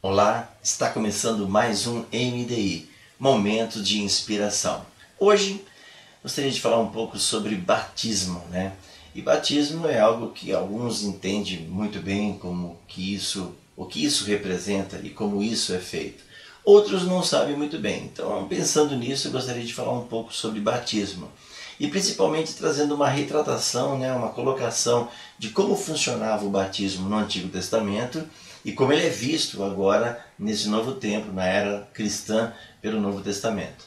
Olá, está começando mais um MDI, Momento de Inspiração. Hoje gostaria de falar um pouco sobre batismo, né? E batismo é algo que alguns entendem muito bem o que isso representa e como isso é feito. Outros não sabem muito bem. Então, pensando nisso, eu gostaria de falar um pouco sobre batismo. E principalmente trazendo uma retratação, né, uma colocação de como funcionava o batismo no Antigo Testamento e como ele é visto agora nesse novo tempo, na era cristã, pelo Novo Testamento.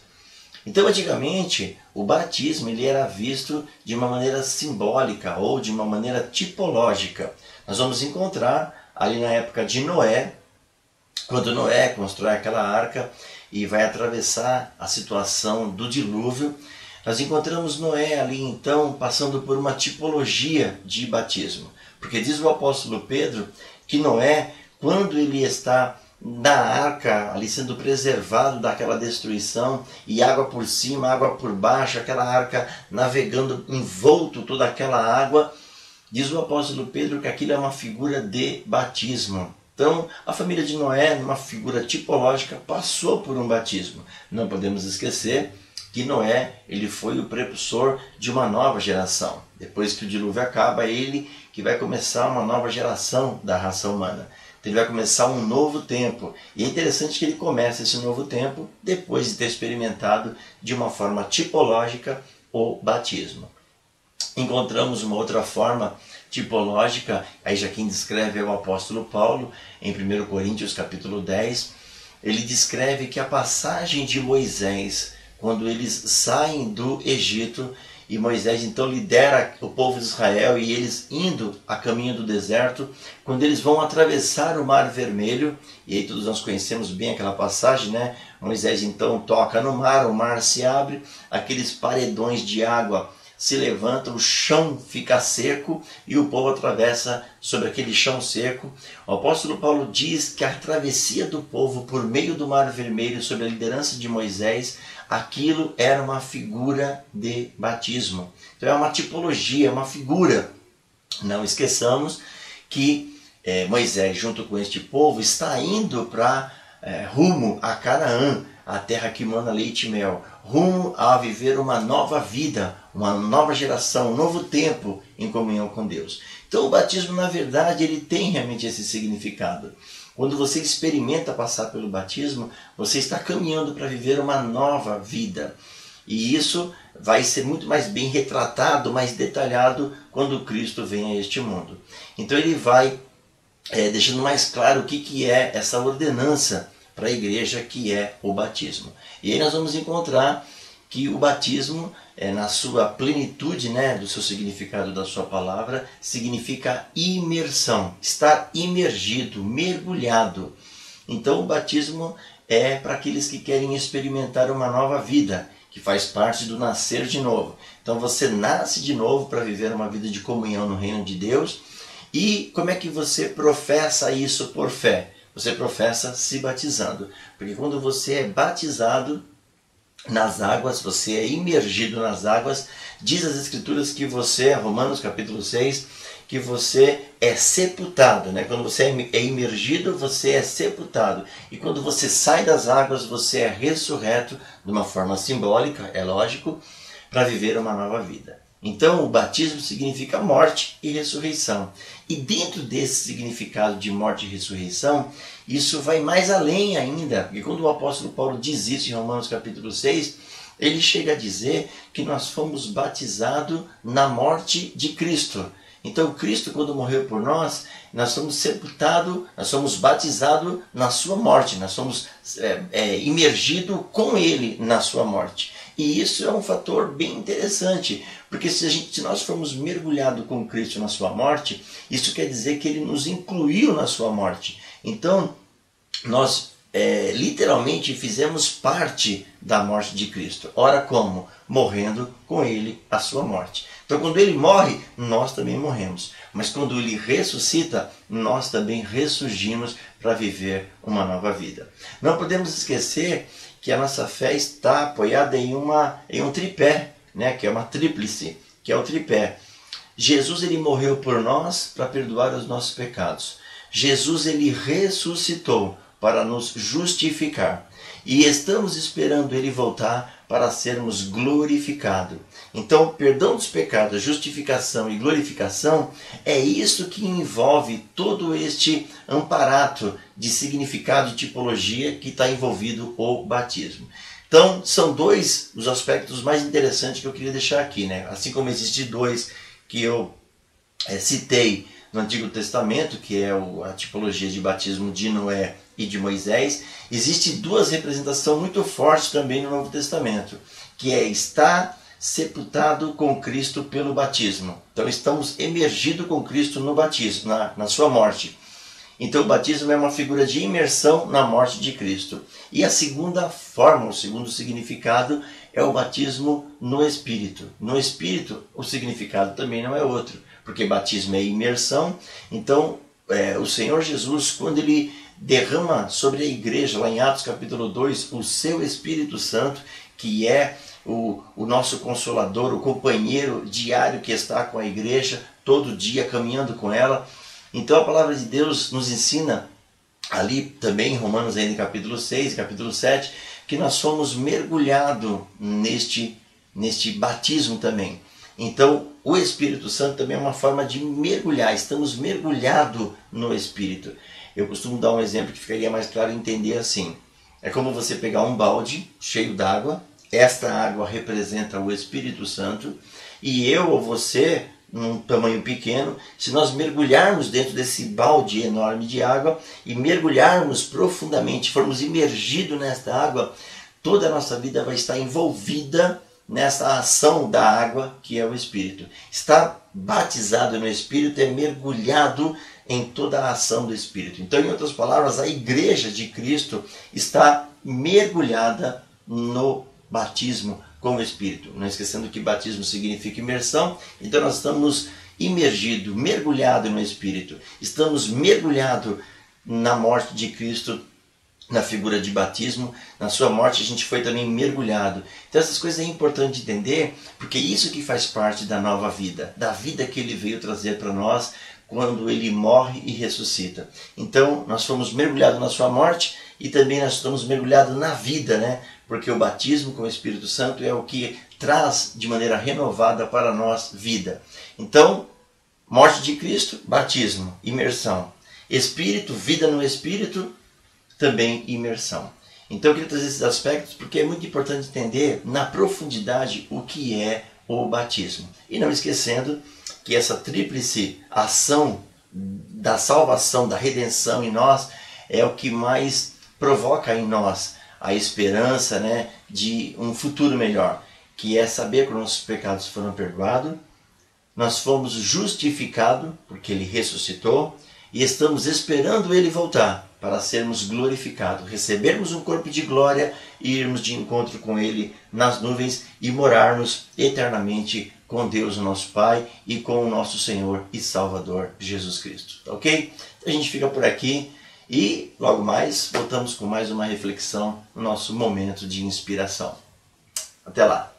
Então, antigamente, o batismo ele era visto de uma maneira simbólica ou de uma maneira tipológica. Nós vamos encontrar ali na época de Noé, quando Noé constrói aquela arca e vai atravessar a situação do dilúvio, nós encontramos Noé ali então passando por uma tipologia de batismo. Porque diz o apóstolo Pedro que Noé, quando ele está na arca, ali sendo preservado daquela destruição, e água por cima, água por baixo, aquela arca navegando envolto toda aquela água, diz o apóstolo Pedro que aquilo é uma figura de batismo. Então, a família de Noé, numa figura tipológica, passou por um batismo. Não podemos esquecer que Noé ele foi o precursor de uma nova geração. Depois que o dilúvio acaba, é ele que vai começar uma nova geração da raça humana. Então, ele vai começar um novo tempo. E é interessante que ele comece esse novo tempo depois de ter experimentado de uma forma tipológica o batismo. Encontramos uma outra forma tipológica, aí já quem descreve é o apóstolo Paulo, em 1 Coríntios capítulo 10, ele descreve que a passagem de Moisés, quando eles saem do Egito, e Moisés então lidera o povo de Israel e eles indo a caminho do deserto, quando eles vão atravessar o Mar Vermelho, e aí todos nós conhecemos bem aquela passagem, né? Moisés então toca no mar, o mar se abre, aqueles paredões de água se levantam, o chão fica seco e o povo atravessa sobre aquele chão seco. O apóstolo Paulo diz que a travessia do povo por meio do Mar Vermelho, sob a liderança de Moisés, aquilo era uma figura de batismo. Então é uma tipologia, é uma figura. Não esqueçamos que Moisés, junto com este povo, está indo para rumo a Canaã, a terra que mana leite e mel, rumo a viver uma nova vida, uma nova geração, um novo tempo em comunhão com Deus. Então o batismo, na verdade, ele tem realmente esse significado. Quando você experimenta passar pelo batismo, você está caminhando para viver uma nova vida. E isso vai ser muito mais bem retratado, mais detalhado, quando Cristo vem a este mundo. Então ele vai deixando mais claro o que é essa ordenança para a igreja, que é o batismo. E aí nós vamos encontrar que o batismo, na sua plenitude, né, do seu significado, da sua palavra, significa imersão, estar imergido, mergulhado. Então o batismo é para aqueles que querem experimentar uma nova vida, que faz parte do nascer de novo. Então você nasce de novo para viver uma vida de comunhão no reino de Deus. E como é que você professa isso por fé? Você professa se batizando. Porque quando você é batizado nas águas, você é imergido nas águas, diz as Escrituras que você, Romanos capítulo 6, que você é sepultado, né? Quando você é imergido, você é sepultado. E quando você sai das águas, você é ressurreto, de uma forma simbólica, é lógico, para viver uma nova vida. Então o batismo significa morte e ressurreição. E dentro desse significado de morte e ressurreição, isso vai mais além ainda. Porque quando o apóstolo Paulo diz isso em Romanos capítulo 6, ele chega a dizer que nós fomos batizados na morte de Cristo. Então Cristo, quando morreu por nós somos sepultados, nós somos batizados na sua morte, nós somos imergidos com Ele na sua morte. E isso é um fator bem interessante, porque se nós formos mergulhados com Cristo na sua morte, isso quer dizer que Ele nos incluiu na sua morte. Então, nós literalmente fizemos parte da morte de Cristo. Ora como? Morrendo com Ele a sua morte. Então quando Ele morre, nós também morremos. Mas quando Ele ressuscita, nós também ressurgimos para viver uma nova vida. Não podemos esquecer que a nossa fé está apoiada em um tripé, né, que é uma tríplice. que é o tripé. Jesus ele morreu por nós para perdoar os nossos pecados. Jesus ele ressuscitou para nos justificar. E estamos esperando ele voltar para sermos glorificados. Então, perdão dos pecados, justificação e glorificação é isso que envolve todo este amparato de significado e tipologia que está envolvido o batismo. Então, são dois os aspectos mais interessantes que eu queria deixar aqui, né? Assim como existem dois que eu citei no Antigo Testamento, que é a tipologia de batismo de Noé e de Moisés, existe duas representações muito fortes também no Novo Testamento, que é estar sepultado com Cristo pelo batismo. Então estamos emergidos com Cristo no batismo, na sua morte. Então o batismo é uma figura de imersão na morte de Cristo. E a segunda forma, o segundo significado, é o batismo no Espírito. No Espírito, o significado também não é outro, porque batismo é imersão. Então o Senhor Jesus, quando ele derrama sobre a igreja, lá em Atos capítulo 2, o seu Espírito Santo, que é o nosso consolador, o companheiro diário que está com a igreja, todo dia caminhando com ela. Então a palavra de Deus nos ensina, ali também em Romanos ainda capítulo 6, capítulo 7, que nós somos mergulhados neste batismo também. Então o Espírito Santo também é uma forma de mergulhar, estamos mergulhados no Espírito. Eu costumo dar um exemplo que ficaria mais claro entender assim. É como você pegar um balde cheio d'água, esta água representa o Espírito Santo, e eu ou você, num tamanho pequeno, se nós mergulharmos dentro desse balde enorme de água e mergulharmos profundamente, formos imergidos nesta água, toda a nossa vida vai estar envolvida nessa ação da água que é o Espírito. Estar batizado no Espírito é mergulhado em toda a ação do Espírito. Então, em outras palavras, a igreja de Cristo está mergulhada no batismo com o Espírito. Não esquecendo que batismo significa imersão, então nós estamos imergidos, mergulhados no Espírito. Estamos mergulhados na morte de Cristo, na figura de batismo. Na sua morte a gente foi também mergulhado. Então essas coisas é importante entender, porque é isso que faz parte da nova vida, da vida que ele veio trazer para nós quando ele morre e ressuscita. Então nós fomos mergulhados na sua morte e também nós estamos mergulhados na vida, né? Porque o batismo com o Espírito Santo é o que traz de maneira renovada para nós vida. Então, morte de Cristo, batismo, imersão. Espírito, vida no Espírito, também imersão. Então eu queria trazer esses aspectos porque é muito importante entender na profundidade o que é o batismo. E não esquecendo que essa tríplice ação da salvação, da redenção em nós, é o que mais provoca em nós a esperança, né, de um futuro melhor, que é saber que nossos pecados foram perdoados, nós fomos justificados porque ele ressuscitou e estamos esperando ele voltar para sermos glorificados, recebermos um corpo de glória e irmos de encontro com ele nas nuvens e morarmos eternamente com Deus, o nosso Pai, e com o nosso Senhor e Salvador Jesus Cristo. Ok? Então a gente fica por aqui e logo mais voltamos com mais uma reflexão no nosso momento de inspiração. Até lá!